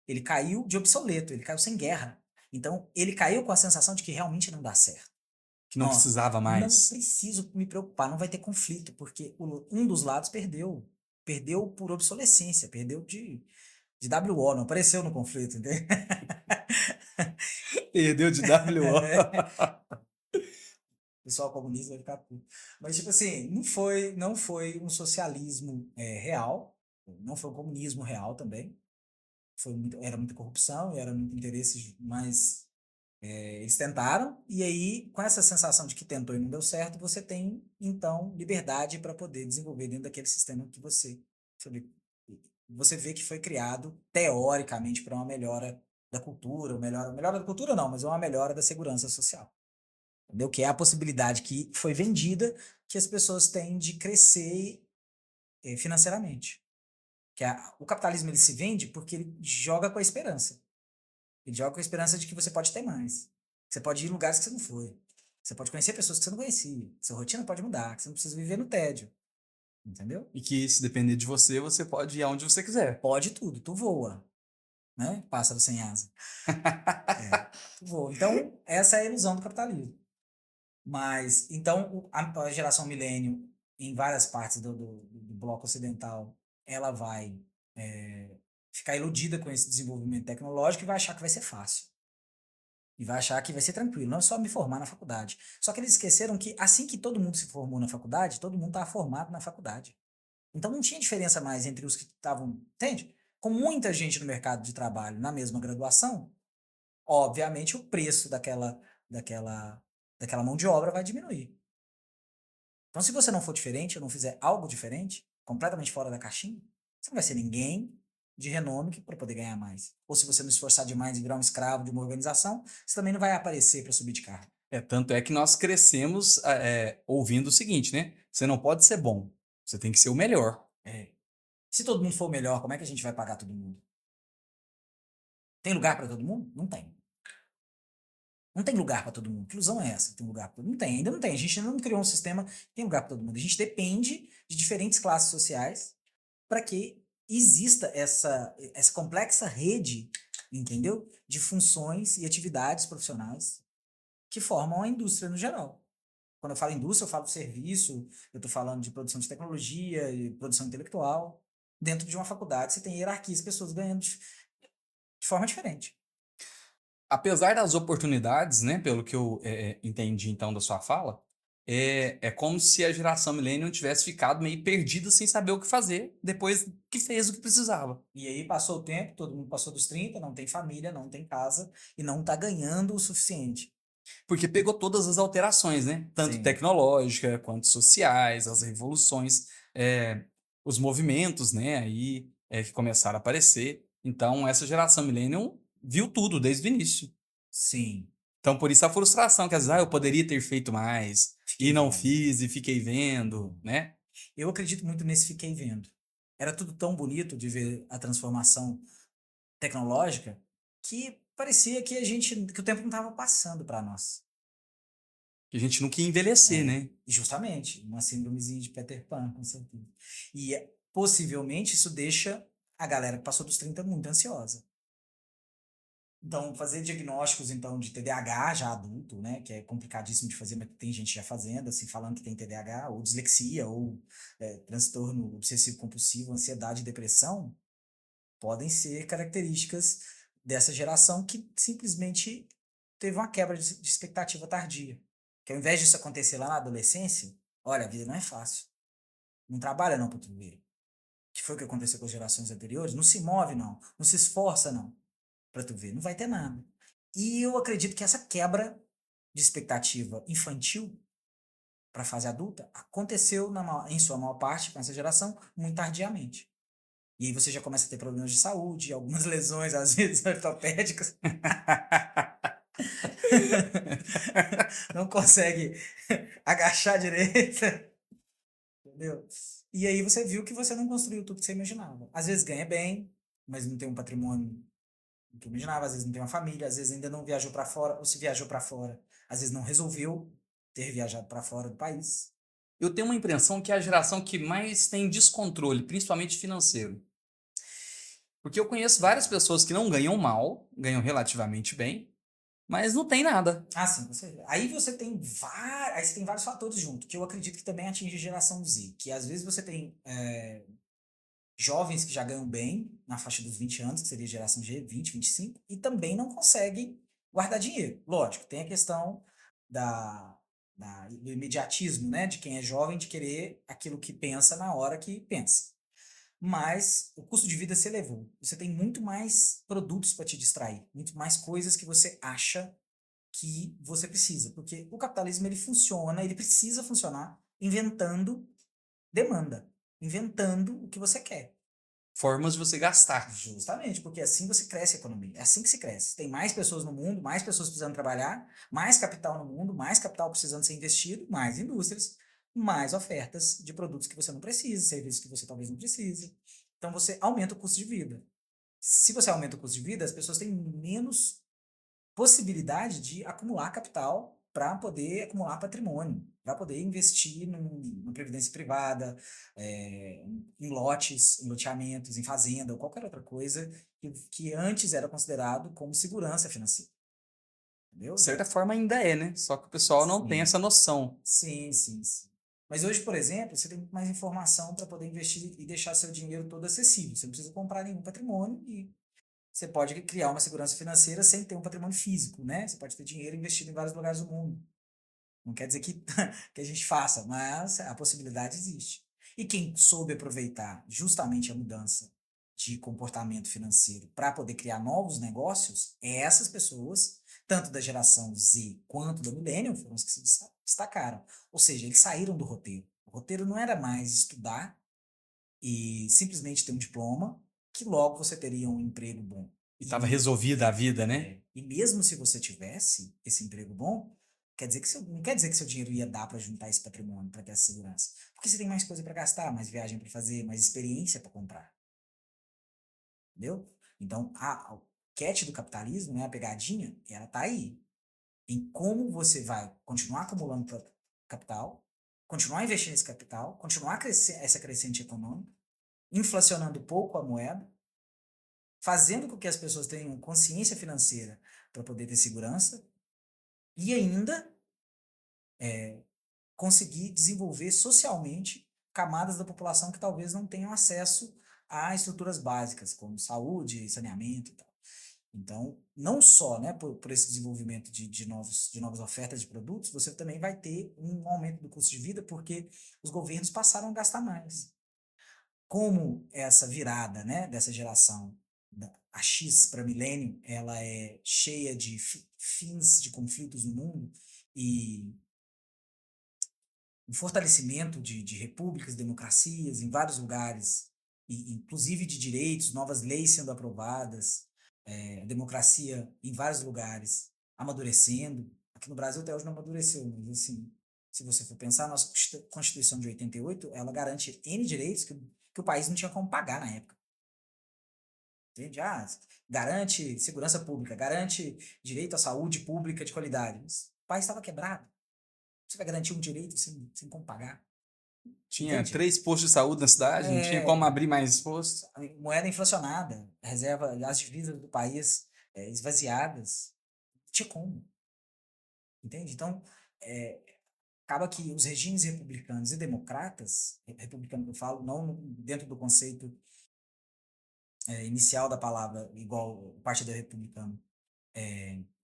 B: Ele caiu de obsoleto, ele caiu sem guerra. Então, ele caiu com a sensação de que realmente não dá certo.
A: Que não precisava mais.
B: Não preciso me preocupar, não vai ter conflito, porque um dos lados perdeu. Perdeu por obsolescência, perdeu de WO, não apareceu no conflito, entendeu?
A: Perdeu de WO.
B: O pessoal comunista vai ficar puto. Mas, tipo assim, não foi um socialismo real, não foi um comunismo real também. Era muita corrupção, era muito interesse, mas eles tentaram, e aí, com essa sensação de que tentou e não deu certo, você tem, então, liberdade para poder desenvolver dentro daquele sistema que você vê que foi criado, teoricamente, para uma melhora da cultura, melhora da cultura não, mas uma melhora da segurança social. Entendeu? Que é a possibilidade que foi vendida, que as pessoas têm de crescer financeiramente. O capitalismo ele se vende porque ele joga com a esperança. Ele joga com a esperança de que você pode ter mais. Você pode ir em lugares que você não foi. Você pode conhecer pessoas que você não conhecia. Sua rotina pode mudar, que você não precisa viver no tédio. Entendeu?
A: E que, se depender de você, você pode ir aonde você quiser.
B: Pode tudo, tu voa. Né? Pássaro sem asa. Tu voa. Então, essa é a ilusão do capitalismo. Mas, então, a geração milênio, em várias partes do bloco ocidental, ela vai ficar iludida com esse desenvolvimento tecnológico e vai achar que vai ser fácil. E vai achar que vai ser tranquilo, não é só me formar na faculdade. Só que eles esqueceram que assim que todo mundo se formou na faculdade, todo mundo estava formado na faculdade. Então não tinha diferença mais entre os que estavam, entende? Com muita gente no mercado de trabalho na mesma graduação, obviamente o preço daquela mão de obra vai diminuir. Então se você não for diferente, ou não fizer algo diferente, completamente fora da caixinha, você não vai ser ninguém de renome para poder ganhar mais. Ou se você não esforçar demais e virar um escravo de uma organização, você também não vai aparecer para subir de cargo.
A: Tanto é que nós crescemos ouvindo o seguinte, né? Você não pode ser bom, você tem que ser o melhor.
B: Se todo mundo for o melhor, como é que a gente vai pagar todo mundo? Tem lugar para todo mundo? Não tem. Não tem lugar para todo mundo. Que ilusão é essa? Tem lugar para todo mundo? Não tem, ainda não tem. A gente ainda não criou um sistema que tem lugar para todo mundo. A gente depende de diferentes classes sociais para que exista essa complexa rede, entendeu? De funções e atividades profissionais que formam a indústria no geral. Quando eu falo indústria, eu falo serviço, eu estou falando de produção de tecnologia e produção intelectual. Dentro de uma faculdade, você tem hierarquias, pessoas ganhando de forma diferente.
A: Apesar das oportunidades, né, pelo que eu entendi então da sua fala, é como se a geração millennium tivesse ficado meio perdida sem saber o que fazer depois que fez o que precisava.
B: E aí passou o tempo, todo mundo passou dos 30, não tem família, não tem casa e não está ganhando o suficiente.
A: Porque pegou todas as alterações, né? Tanto
B: Sim.
A: tecnológica quanto sociais, as revoluções, os movimentos, né, aí, que começaram a aparecer. Então, essa geração millennium viu tudo desde o início.
B: Sim.
A: Então, por isso a frustração, que às vezes, eu poderia ter feito mais,
B: Fiquei
A: e não
B: vendo.
A: fiz, e fiquei vendo, né?
B: Eu acredito muito nesse fiquei vendo. Era tudo tão bonito de ver a transformação tecnológica que parecia que que o tempo não estava passando para nós.
A: Que a gente não quer envelhecer, né?
B: Justamente, uma síndromezinha de Peter Pan, com certeza. E possivelmente isso deixa A galera que passou dos 30 muito ansiosa. Então, fazer diagnósticos, então, de TDAH já adulto, né, que é complicadíssimo de fazer, mas tem gente já fazendo, assim, falando que tem TDAH, ou dislexia, ou transtorno obsessivo-compulsivo, ansiedade e depressão, podem ser características dessa geração que simplesmente teve uma quebra de expectativa tardia. Que ao invés disso acontecer lá na adolescência, olha, a vida não é fácil. Não trabalha não para tu ver. Que foi o que aconteceu com as gerações anteriores. Não se move não. Não se esforça não. Para tu ver. Não vai ter nada. E eu acredito que essa quebra de expectativa infantil para a fase adulta aconteceu em sua maior parte com essa geração muito tardiamente. E aí você já começa a ter problemas de saúde, algumas lesões, às vezes ortopédicas. Não consegue agachar direito. Entendeu? E aí você viu que você não construiu tudo que você imaginava. Às vezes ganha bem, mas não tem um patrimônio que eu imaginava. Às vezes não tem uma família, às vezes ainda não viajou para fora, ou se viajou para fora, às vezes não resolveu ter viajado para fora do país.
A: Eu tenho uma impressão que é a geração que mais tem descontrole, principalmente financeiro. Porque eu conheço várias pessoas que não ganham mal, ganham relativamente bem, mas não tem nada.
B: Ah, sim, aí você tem vários fatores junto, que eu acredito que também atinge a geração Z, que às vezes você tem jovens que já ganham bem, na faixa dos 20 anos, que seria a geração G, 20, 25, e também não conseguem guardar dinheiro. Lógico, tem a questão do imediatismo, né? De quem é jovem, de querer aquilo que pensa na hora que pensa. Mas o custo de vida se elevou. Você tem muito mais produtos para te distrair, muito mais coisas que você acha que você precisa. Porque o capitalismo, ele funciona, ele precisa funcionar inventando demanda, inventando o que você quer.
A: Formas de você gastar.
B: Justamente, porque assim você cresce a economia. É assim que se cresce. Tem mais pessoas no mundo, mais pessoas precisando trabalhar, mais capital no mundo, mais capital precisando ser investido, mais indústrias, mais ofertas de produtos que você não precisa, serviços que você talvez não precise. Então você aumenta o custo de vida. Se você aumenta o custo de vida, as pessoas têm menos possibilidade de acumular capital para poder acumular patrimônio, para poder investir numa previdência privada, em lotes, em loteamentos, em fazenda ou qualquer outra coisa que antes era considerado como segurança financeira. Entendeu?
A: De certa forma ainda é, né? Só que o pessoal não tem
B: Sim.
A: essa noção.
B: Sim, sim, sim. Mas hoje, por exemplo, você tem muito mais informação para poder investir e deixar seu dinheiro todo acessível. Você não precisa comprar nenhum patrimônio e você pode criar uma segurança financeira sem ter um patrimônio físico, né? Você pode ter dinheiro investido em vários lugares do mundo. Não quer dizer que, que a gente faça, mas a possibilidade existe. E quem soube aproveitar justamente a mudança de comportamento financeiro para poder criar novos negócios, essas pessoas, tanto da geração Z quanto do Millennium, foram os que se destacaram. Ou seja, eles saíram do roteiro. O roteiro não era mais estudar e simplesmente ter um diploma, que logo você teria um emprego bom.
A: E estava resolvida a vida, né?
B: E mesmo se você tivesse esse emprego bom, não quer dizer que seu dinheiro ia dar para juntar esse patrimônio, para ter essa segurança. Porque você tem mais coisa para gastar, mais viagem para fazer, mais experiência para comprar. Entendeu? Então, o catch do capitalismo, né, a pegadinha, ela tá aí. Em como você vai continuar acumulando capital, continuar investindo nesse capital, continuar essa crescente econômica, inflacionando pouco a moeda, fazendo com que as pessoas tenham consciência financeira para poder ter segurança e ainda conseguir desenvolver socialmente camadas da população que talvez não tenham acesso a estruturas básicas, como saúde, saneamento e tal. Então, não só, né, por esse desenvolvimento de novas ofertas de produtos, você também vai ter um aumento do custo de vida, porque os governos passaram a gastar mais. Como essa virada, né, dessa geração, a X para milênio, ela é cheia de fins de conflitos no mundo e um fortalecimento de repúblicas, democracias em vários lugares, e, inclusive de direitos, novas leis sendo aprovadas, a democracia em vários lugares amadurecendo. Aqui no Brasil até hoje não amadureceu, mas assim, se você for pensar, a nossa Constituição de 88, ela garante N direitos que o país não tinha como pagar na época. Entende? Garante segurança pública, garante direito à saúde pública de qualidade. Mas o país estava quebrado. Você vai garantir um direito sem como pagar?
A: Tinha
B: Entende?
A: 3 postos de saúde na cidade, não tinha como
B: É,
A: abrir mais postos.
B: a moeda inflacionada, a reserva, as divisas do país esvaziadas. Não tinha como, entende? Então, é, acaba que os regimes republicanos e democratas, republicano que eu falo, não dentro do conceito inicial da palavra, igual o Partido Republicano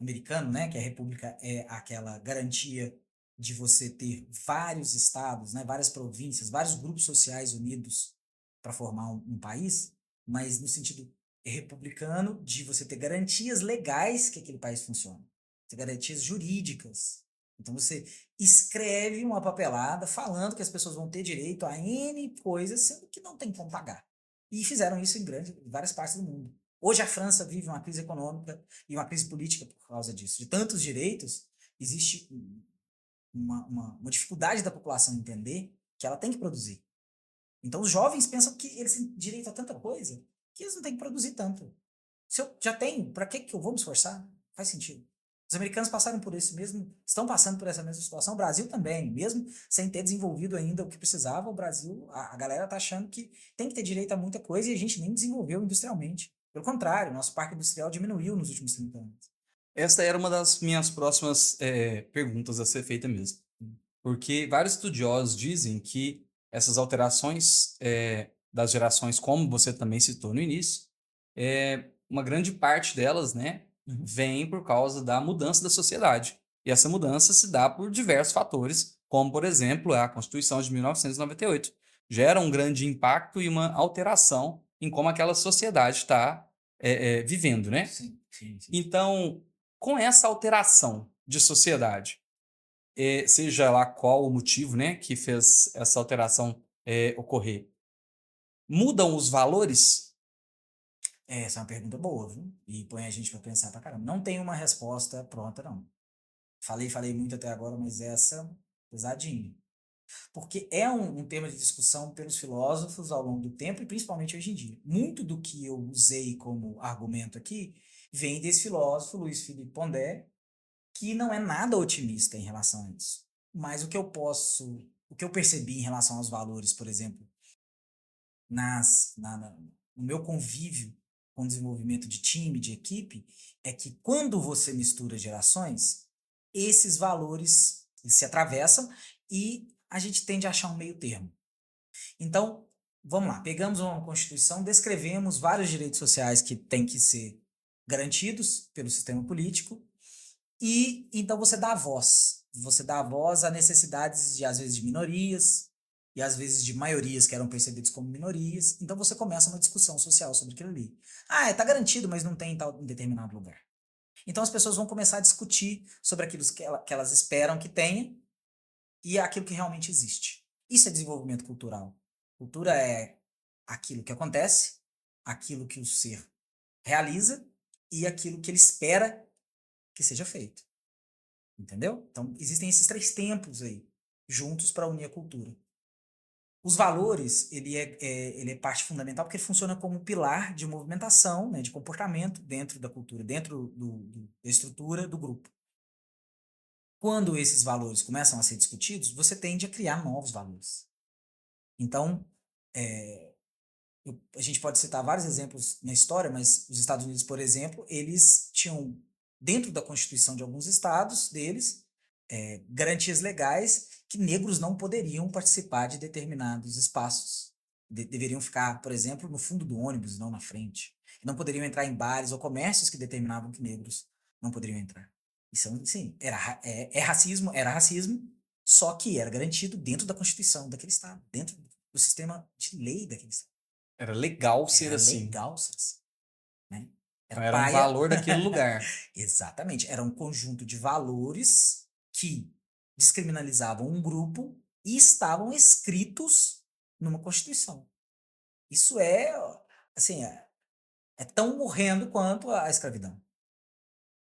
B: americano, né, que a república é aquela garantia de você ter vários estados, né, várias províncias, vários grupos sociais unidos para formar um país, mas no sentido republicano de você ter garantias legais que aquele país funcione, ter garantias jurídicas. Então você escreve uma papelada falando que as pessoas vão ter direito a N coisas, sendo que não tem como pagar. E fizeram isso em várias partes do mundo. Hoje a França vive uma crise econômica e uma crise política por causa disso. De tantos direitos, existe uma dificuldade da população entender que ela tem que produzir. Então os jovens pensam que eles têm direito a tanta coisa que eles não têm que produzir tanto. Se eu já tenho, para que eu vou me esforçar? Faz sentido. Os americanos passaram por isso mesmo, estão passando por essa mesma situação. O Brasil também, mesmo sem ter desenvolvido ainda o que precisava, o Brasil, a galera tá achando que tem que ter direito a muita coisa e a gente nem desenvolveu industrialmente. Pelo contrário, nosso parque industrial diminuiu nos últimos 30 anos.
A: Esta era uma das minhas próximas perguntas a ser feita mesmo. Porque vários estudiosos dizem que essas alterações das gerações, como você também citou no início, uma grande parte delas, né, vem por causa da mudança da sociedade. E essa mudança se dá por diversos fatores, como, por exemplo, a Constituição de 1998. Gera um grande impacto e uma alteração em como aquela sociedade está vivendo, né?
B: Sim, sim, sim.
A: Então, com essa alteração de sociedade, seja lá qual o motivo, né, que fez essa alteração ocorrer, mudam os valores?
B: Essa é uma pergunta boa, viu? E põe a gente para pensar pra caramba. Não tem uma resposta pronta, não. Falei muito até agora, mas essa, pesadinho. Porque é um tema de discussão pelos filósofos ao longo do tempo e principalmente hoje em dia. Muito do que eu usei como argumento aqui vem desse filósofo, Luiz Felipe Pondé, que não é nada otimista em relação a isso. Mas o que eu percebi em relação aos valores, por exemplo, no meu convívio com o desenvolvimento de time, de equipe, é que quando você mistura gerações, esses valores eles se atravessam e a gente tende a achar um meio termo. Então, vamos lá, pegamos uma Constituição, descrevemos vários direitos sociais que têm que ser garantidos pelo sistema político, e então você dá voz. Você dá voz a necessidades de, às vezes, de minorias, e às vezes de maiorias que eram percebidas como minorias. Então você começa uma discussão social sobre aquilo ali. Ah, tá garantido, mas não tem em determinado lugar. Então as pessoas vão começar a discutir sobre aquilo que elas esperam que tenha e aquilo que realmente existe. Isso é desenvolvimento cultural. Cultura é aquilo que acontece, aquilo que o ser realiza e aquilo que ele espera que seja feito. Entendeu? Então, existem esses 3 tempos aí, juntos para unir a cultura. Os valores, ele é parte fundamental porque ele funciona como pilar de movimentação, né, de comportamento dentro da cultura, dentro da estrutura do grupo. Quando esses valores começam a ser discutidos, você tende a criar novos valores. Então, a gente pode citar vários exemplos na história, mas os Estados Unidos, por exemplo, eles tinham, dentro da Constituição de alguns estados deles, garantias legais que negros não poderiam participar de determinados espaços. Deveriam ficar, por exemplo, no fundo do ônibus, não na frente. Não poderiam entrar em bares ou comércios que determinavam que negros não poderiam entrar. Isso, sim, era racismo, só que era garantido dentro da Constituição daquele estado, dentro do sistema de lei daquele estado.
A: Era legal ser
B: Era
A: assim.
B: legal ser assim, né?
A: Então, era um valor daquele lugar.
B: Exatamente. Era um conjunto de valores que descriminalizavam um grupo e estavam escritos numa Constituição. Isso assim, é tão morrendo quanto a escravidão.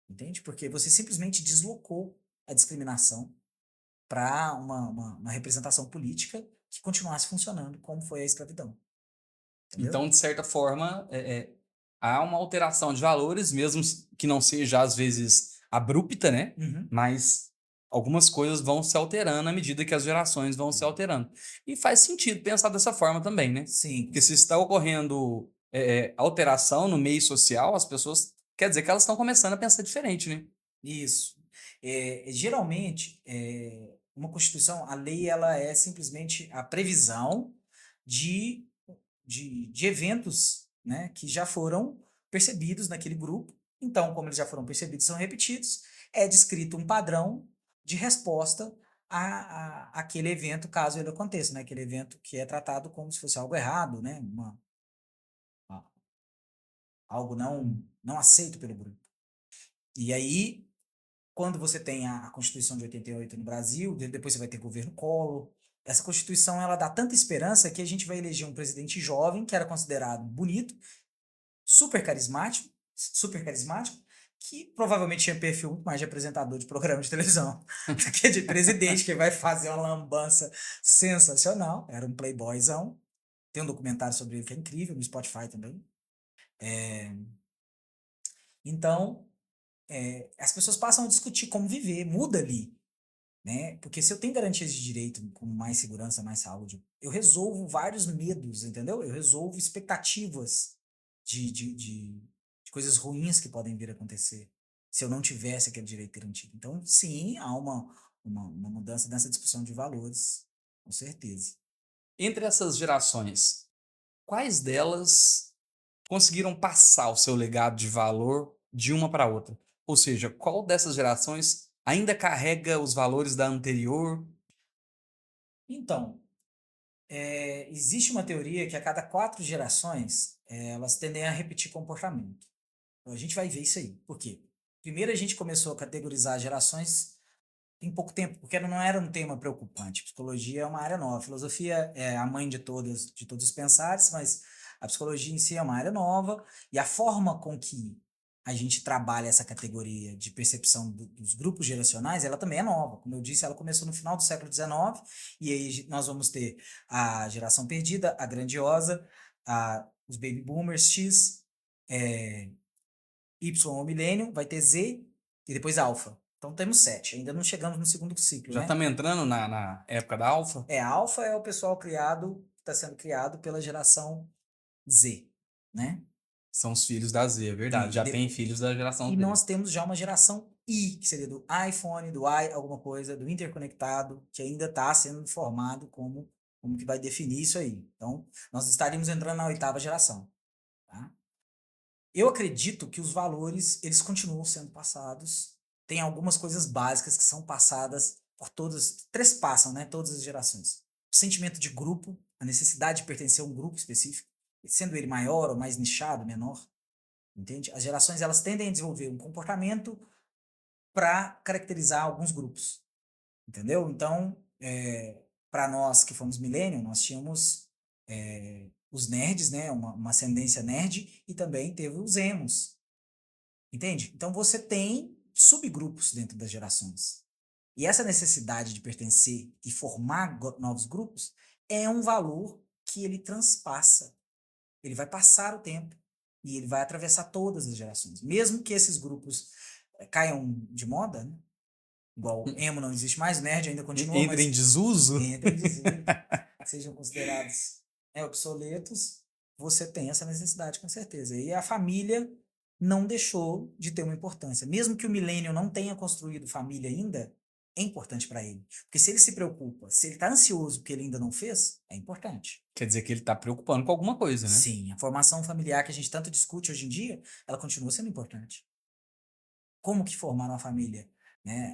B: Entende? Porque você simplesmente deslocou a discriminação para uma representação política que continuasse funcionando como foi a escravidão. Entendeu?
A: Então, de certa forma, há uma alteração de valores, mesmo que não seja, às vezes, abrupta, né?
B: Uhum.
A: Mas algumas coisas vão se alterando à medida que as gerações vão se alterando. E faz sentido pensar dessa forma também, né?
B: Sim,
A: Porque se está ocorrendo alteração no meio social, as pessoas, quer dizer que elas estão começando a pensar diferente, né?
B: isso. Geralmente, uma Constituição, a lei, ela é simplesmente a previsão de, de eventos, né, que já foram percebidos naquele grupo. Então, como eles já foram percebidos e são repetidos, é descrito um padrão de resposta àquele evento, caso ele aconteça, né? Aquele evento que é tratado como se fosse algo errado, né? Uma- algo não aceito pelo grupo. E aí, quando você tem a Constituição de 88 no Brasil, depois você vai ter governo Collor. Essa Constituição, ela dá tanta esperança que a gente vai eleger um presidente jovem, que era considerado bonito, super carismático, que provavelmente tinha perfil muito mais de apresentador de programa de televisão do que de presidente, que vai fazer uma lambança sensacional. Era um playboyzão. Tem um documentário sobre ele que é incrível, no Spotify também. Então, as pessoas passam a discutir como viver, muda ali, né? Porque se eu tenho garantias de direito com mais segurança, mais saúde, eu resolvo vários medos, entendeu? Eu resolvo expectativas de, de, de, de coisas ruins que podem vir a acontecer se eu não tivesse aquele direito garantido. Então, sim, há uma mudança nessa discussão de valores, com certeza.
A: Entre essas gerações, quais delas conseguiram passar o seu legado de valor de uma para outra? Ou seja, qual dessas gerações ainda carrega os valores da anterior?
B: Então, existe uma teoria que a cada 4 gerações, elas tendem a repetir comportamento. Então, a gente vai ver isso aí. Por quê? Primeiro a gente começou a categorizar gerações em pouco tempo, porque não era um tema preocupante. Psicologia é uma área nova. Filosofia é a mãe de todos os pensares, mas a psicologia em si é uma área nova, e a forma com que a gente trabalha essa categoria de percepção dos grupos geracionais, ela também é nova. Como eu disse, ela começou no final do século XIX, e aí nós vamos ter a geração perdida, a grandiosa, os baby boomers X, Y, o milênio, vai ter Z e depois alfa. Então temos 7. Ainda não chegamos no segundo ciclo,
A: Já
B: né?
A: estamos entrando na época da alfa?
B: Alfa é o pessoal criado, está sendo criado pela geração Z, né?
A: São os filhos da Z, é verdade. Já tem filhos da geração
B: E
A: Z.
B: nós temos já uma geração I, que seria do iPhone, do i alguma coisa, do interconectado, que ainda está sendo formado como que vai definir isso aí. Então, nós estaríamos entrando na 8ª geração, tá? Eu acredito que os valores, eles continuam sendo passados. Tem algumas coisas básicas que são passadas por todas, trespassam, né, todas as gerações. O sentimento de grupo, a necessidade de pertencer a um grupo específico, sendo ele maior ou mais nichado, menor, entende? As gerações, elas tendem a desenvolver um comportamento para caracterizar alguns grupos, entendeu? Então, para nós que fomos millennial, nós tínhamos os nerds, né, uma ascendência nerd, e também teve os emos, entende? Então você tem subgrupos dentro das gerações. E essa necessidade de pertencer e formar novos grupos é um valor que ele transpassa. Ele vai passar o tempo e ele vai atravessar todas as gerações. Mesmo que esses grupos caiam de moda, né? Igual emo não existe mais, nerd ainda continua,
A: Entra em
B: mas
A: desuso?
B: entra em desuso, sejam considerados obsoletos, você tem essa necessidade com certeza. E a família não deixou de ter uma importância. Mesmo que o milênio não tenha construído família ainda, é importante para ele. Porque se ele se preocupa, se ele está ansioso porque ele ainda não fez, é importante.
A: Quer dizer que ele está preocupando com alguma coisa, né?
B: Sim, a formação familiar que a gente tanto discute hoje em dia, ela continua sendo importante. Como que formar uma família? Né?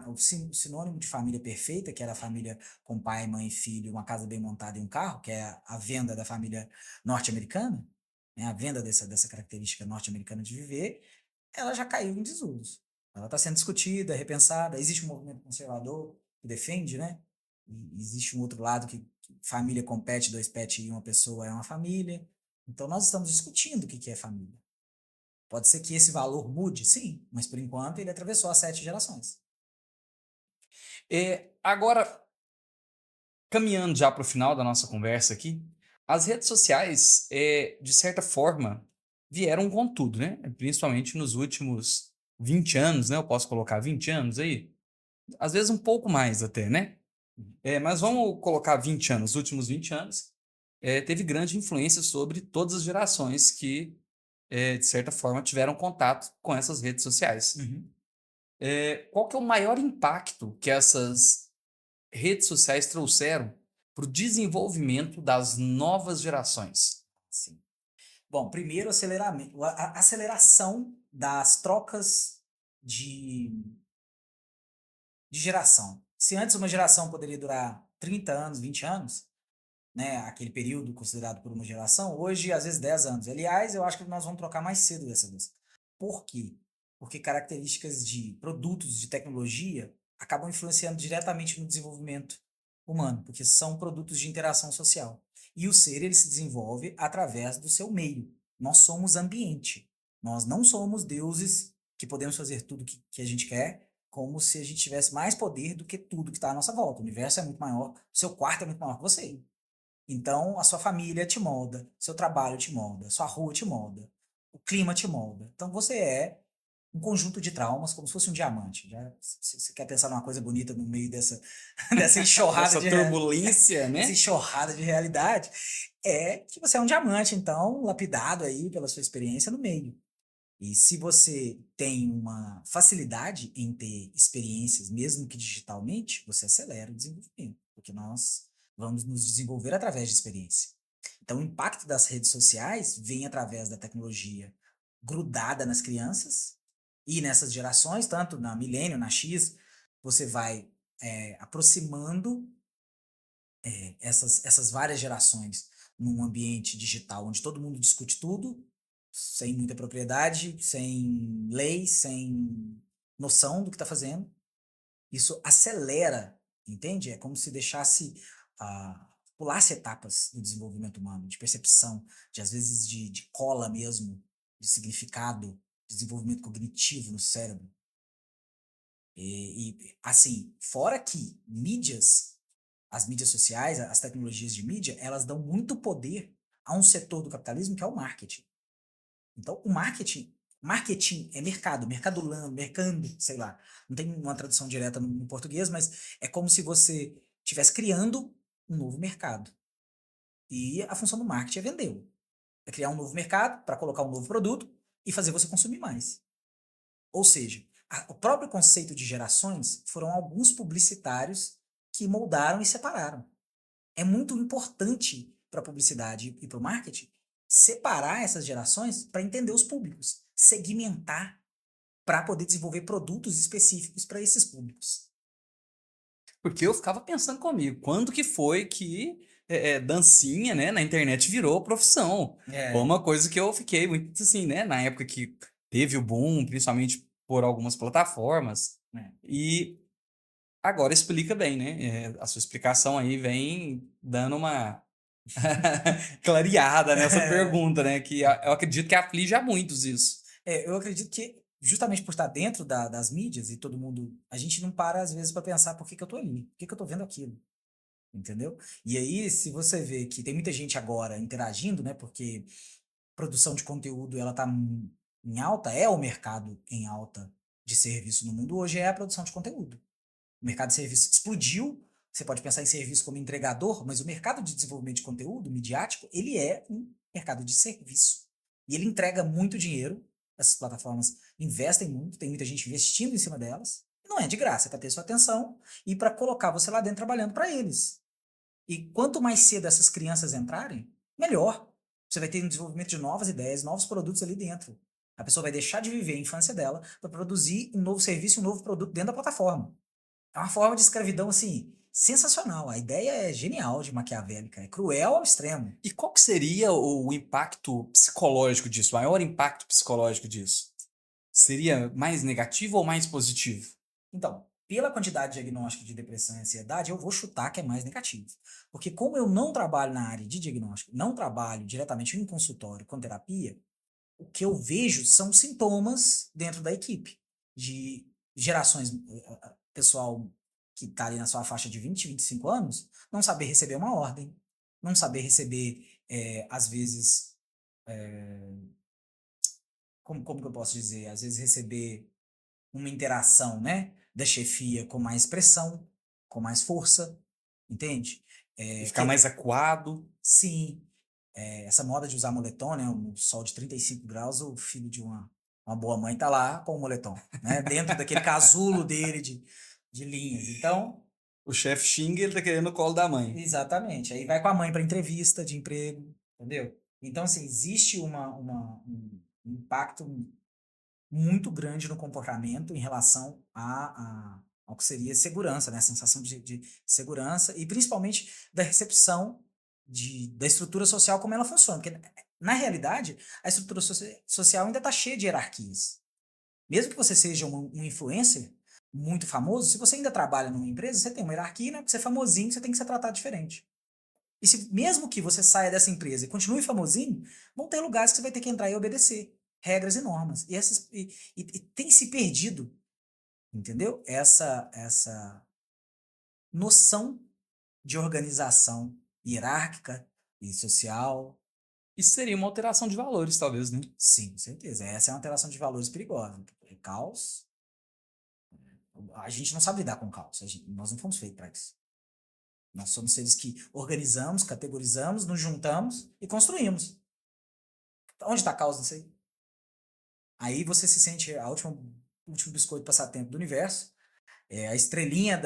B: O sinônimo de família perfeita, que era a família com pai, mãe, filho, uma casa bem montada e um carro, que é a venda da família norte-americana, né? A venda dessa característica norte-americana de viver, ela já caiu em desuso. Ela está sendo discutida, repensada. Existe um movimento conservador que defende, né? E existe um outro lado que família com pet, 2 pets e uma pessoa é uma família. Então nós estamos discutindo o que é família. Pode ser que esse valor mude, sim, mas por enquanto ele atravessou as 7 gerações.
A: Agora, caminhando já para o final da nossa conversa aqui, as redes sociais, de certa forma, vieram com tudo, né? Principalmente nos últimos 20 anos, né? Eu posso colocar 20 anos aí? às vezes um pouco mais até, né? Mas vamos colocar 20 anos, os últimos 20 anos, teve grande influência sobre todas as gerações que, de certa forma, tiveram contato com essas redes sociais.
B: Uhum.
A: Qual que é o maior impacto que essas redes sociais trouxeram para o desenvolvimento das novas gerações?
B: Sim. Bom, primeiro aceleramento, a aceleração das trocas de, de geração. Se antes uma geração poderia durar 30 anos, 20 anos, né, aquele período considerado por uma geração, hoje às vezes 10 anos. Aliás, eu acho que nós vamos trocar mais cedo dessa vez. Por quê? Porque características de produtos de tecnologia acabam influenciando diretamente no desenvolvimento humano, porque são produtos de interação social. E o ser, ele se desenvolve através do seu meio. Nós somos ambiente. Nós não somos deuses que podemos fazer tudo que a gente quer, como se a gente tivesse mais poder do que tudo que está à nossa volta. O universo é muito maior, o seu quarto é muito maior que você. Então, a sua família te molda, seu trabalho te molda, sua rua te molda, o clima te molda. Então, você é um conjunto de traumas, como se fosse um diamante. Já, se você quer pensar numa coisa bonita no meio dessa, dessa enxurrada
A: Essa turbulência,
B: essa
A: né?
B: enxurrada de realidade, é que você é um diamante, então, lapidado aí pela sua experiência no meio. E se você tem uma facilidade em ter experiências, mesmo que digitalmente, você acelera o desenvolvimento, porque nós vamos nos desenvolver através de experiência. Então, o impacto das redes sociais vem através da tecnologia grudada nas crianças e nessas gerações, tanto na milênio, na X, você vai aproximando essas várias gerações num ambiente digital onde todo mundo discute tudo, sem muita propriedade, sem lei, sem noção do que está fazendo. Isso acelera, entende? É como se deixasse, pulasse etapas do desenvolvimento humano, de percepção, de às vezes de cola mesmo, de significado, de desenvolvimento cognitivo no cérebro. Assim, fora que as mídias sociais, as tecnologias de mídia, elas dão muito poder a um setor do capitalismo que é o marketing. Então, o marketing é mercado, mercadolando, mercando, sei lá. Não tem uma tradução direta no português, mas é como se você estivesse criando um novo mercado. E a função do marketing é vender. É criar um novo mercado para colocar um novo produto e fazer você consumir mais. Ou seja, o próprio conceito de gerações foram alguns publicitários que moldaram e separaram. É muito importante para a publicidade e para o marketing separar essas gerações para entender os públicos, segmentar para poder desenvolver produtos específicos para esses públicos.
A: Porque eu ficava pensando comigo, quando que foi que dancinha, né, na internet virou profissão? Foi
B: É,
A: uma coisa que eu fiquei muito assim, né, na época que teve o boom, principalmente por algumas plataformas.
B: é.
A: E agora explica bem, né? A sua explicação aí vem dando uma clareada nessa pergunta, né? Que eu acredito que aflige a muitos isso.
B: Eu acredito que justamente por estar dentro das mídias e todo mundo, a gente não para às vezes para pensar por que que eu tô ali, por que que eu tô vendo aquilo, entendeu? E aí, se você vê que tem muita gente agora interagindo, né? Porque produção de conteúdo ela tá em alta, é o mercado em alta de serviço no mundo hoje é a produção de conteúdo. O mercado de serviço explodiu. Você pode pensar em serviço como entregador, mas o mercado de desenvolvimento de conteúdo midiático, ele é um mercado de serviço. E ele entrega muito dinheiro. Essas plataformas investem muito, tem muita gente investindo em cima delas. Não é de graça, é para ter sua atenção e para colocar você lá dentro trabalhando para eles. E quanto mais cedo essas crianças entrarem, melhor. Você vai ter um desenvolvimento de novas ideias, novos produtos ali dentro. A pessoa vai deixar de viver a infância dela para produzir um novo serviço, um novo produto dentro da plataforma. É uma forma de escravidão, assim, sensacional. A ideia é genial de maquiavélica, é cruel ao extremo.
A: E qual que seria o impacto psicológico disso, o maior impacto psicológico disso? Seria mais negativo ou mais positivo?
B: Então, pela quantidade de diagnóstico de depressão e ansiedade, eu vou chutar que é mais negativo. Porque como eu não trabalho na área de diagnóstico, não trabalho diretamente em consultório com terapia, o que eu vejo são sintomas dentro da equipe, de gerações, pessoal que está ali na sua faixa de 20, 25 anos, não saber receber uma ordem, não saber receber, às vezes, como que eu posso dizer? Às vezes receber uma interação, né? da chefia com mais pressão, com mais força, entende?
A: E ficar mais acuado.
B: Sim, essa moda de usar moletom, né? Um sol de 35 graus, o filho de uma boa mãe tá lá com o moletom, né? Dentro daquele casulo dele de linhas. Então,
A: O chefe xinga, ele tá querendo o colo da mãe.
B: exatamente. Aí vai com a mãe para entrevista de emprego, entendeu? Então, assim, existe um impacto muito grande no comportamento em relação ao que seria segurança, né? A sensação de segurança e principalmente da recepção da estrutura social como ela funciona. Porque, na realidade, a estrutura social ainda está cheia de hierarquias. Mesmo que você seja um influencer muito famoso, se você ainda trabalha numa empresa, você tem uma hierarquia, né? Porque você é famosinho, você tem que ser tratado diferente. E se, mesmo que você saia dessa empresa e continue famosinho, vão ter lugares que você vai ter que entrar e obedecer regras e normas. E tem se perdido, entendeu? Essa noção de organização hierárquica e social.
A: Isso seria uma alteração de valores, talvez, né?
B: Sim, com certeza. Essa é uma alteração de valores perigosa. É caos. A gente não sabe lidar com caos. Nós não fomos feitos para isso. Nós somos seres que organizamos, categorizamos, nos juntamos e construímos. Onde está a causa disso aí? Aí você se sente o último biscoito passatempo do universo, a estrelinha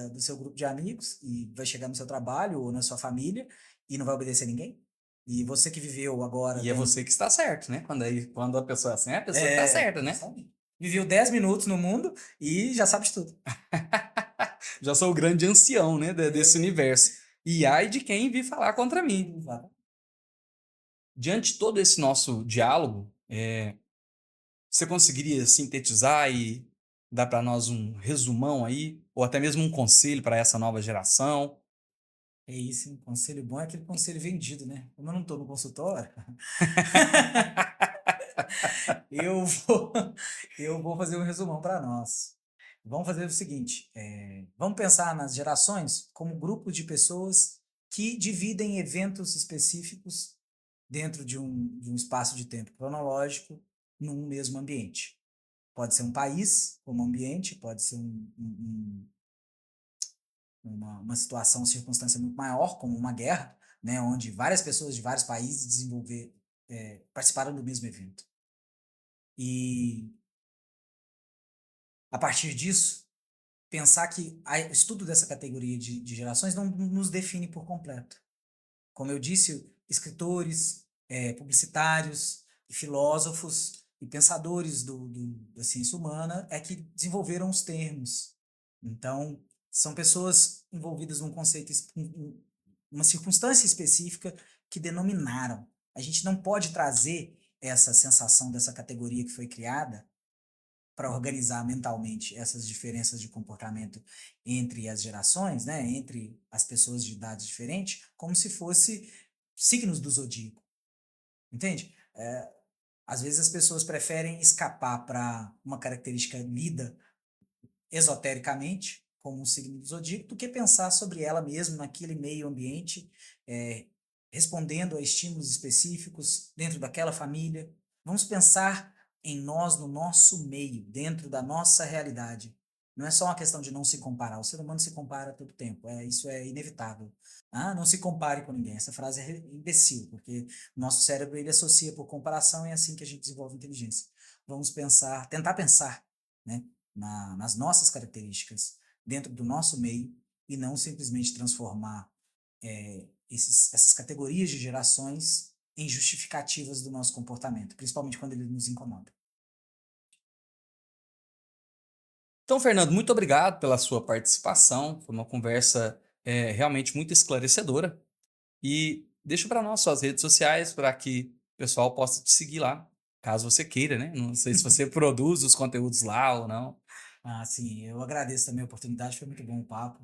B: do seu grupo de amigos, e vai chegar no seu trabalho ou na sua família e não vai obedecer ninguém. E você que viveu agora.
A: E é você que está certo, né? Quando a pessoa é assim, é a pessoa que está certa, né?
B: Sabe? Viveu 10 minutos no mundo e já sabe de tudo.
A: Já sou o grande ancião, né? Desse universo. E ai de quem vir falar contra mim.
B: Exato.
A: Diante de todo esse nosso diálogo, você conseguiria sintetizar e dar para nós um resumão aí, ou até mesmo um conselho para essa nova geração?
B: É isso, hein? Conselho bom é aquele conselho vendido, né? Como eu não estou no consultório, eu vou, eu vou fazer um resumão para nós. Vamos fazer o seguinte: vamos pensar nas gerações como grupos de pessoas que dividem eventos específicos dentro de um espaço de tempo cronológico num mesmo ambiente. Pode ser um país como ambiente, pode ser uma situação, circunstância muito maior, como uma guerra, né, onde várias pessoas de vários países participaram do mesmo evento. E, a partir disso, pensar que o estudo dessa categoria de gerações não nos define por completo. Como eu disse, escritores, publicitários, filósofos e pensadores da ciência humana é que desenvolveram os termos. Então, são pessoas envolvidas num conceito, uma circunstância específica que denominaram. A gente não pode trazer essa sensação dessa categoria que foi criada para organizar mentalmente essas diferenças de comportamento entre as gerações, né, entre as pessoas de idades diferentes, como se fosse signos do zodíaco, entende? Às vezes as pessoas preferem escapar para uma característica lida esotericamente, como um signo do zodíaco, do que pensar sobre ela mesma naquele meio ambiente, respondendo a estímulos específicos dentro daquela família. Vamos pensar em nós, no nosso meio, dentro da nossa realidade. Não é só uma questão de não se comparar. O ser humano se compara todo tempo. Isso é inevitável. Não se compare com ninguém. Essa frase é imbecil, porque nosso cérebro ele associa por comparação e é assim que a gente desenvolve inteligência. Vamos pensar, tentar pensar, né, nas nossas características, dentro do nosso meio, e não simplesmente transformar essas categorias de gerações em justificativas do nosso comportamento, principalmente quando ele nos incomoda.
A: Então, Fernando, muito obrigado pela sua participação. Foi uma conversa realmente muito esclarecedora. E deixa para nós suas redes sociais para que o pessoal possa te seguir lá, caso você queira, né? Não sei se você produz os conteúdos lá ou não.
B: Sim, eu agradeço também a oportunidade, foi muito bom o papo.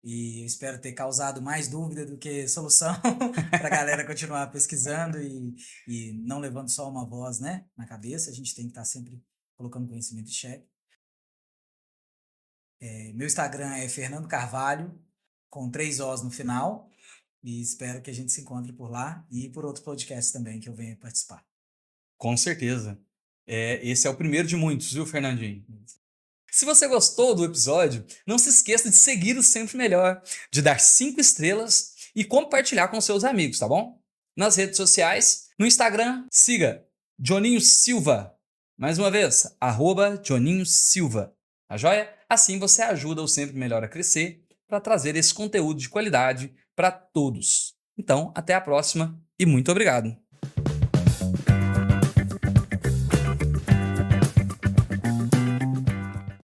B: E eu espero ter causado mais dúvida do que solução para a galera continuar pesquisando e não levando só uma voz, né, na cabeça. A gente tem que estar sempre colocando conhecimento em xeque. Meu Instagram é Fernando Carvalho, com 3 Os no final. E espero que a gente se encontre por lá e por outros podcasts também que eu venha participar.
A: Com certeza. Esse é o primeiro de muitos, viu, Fernandinho? Se você gostou do episódio, não se esqueça de seguir o Sempre Melhor, de dar 5 estrelas e compartilhar com seus amigos, tá bom? Nas redes sociais, no Instagram, siga Johninho Silva. Mais uma vez, @Johninho Silva. Tá joia? Assim você ajuda o Sempre Melhor a crescer para trazer esse conteúdo de qualidade para todos. Então, até a próxima e muito obrigado!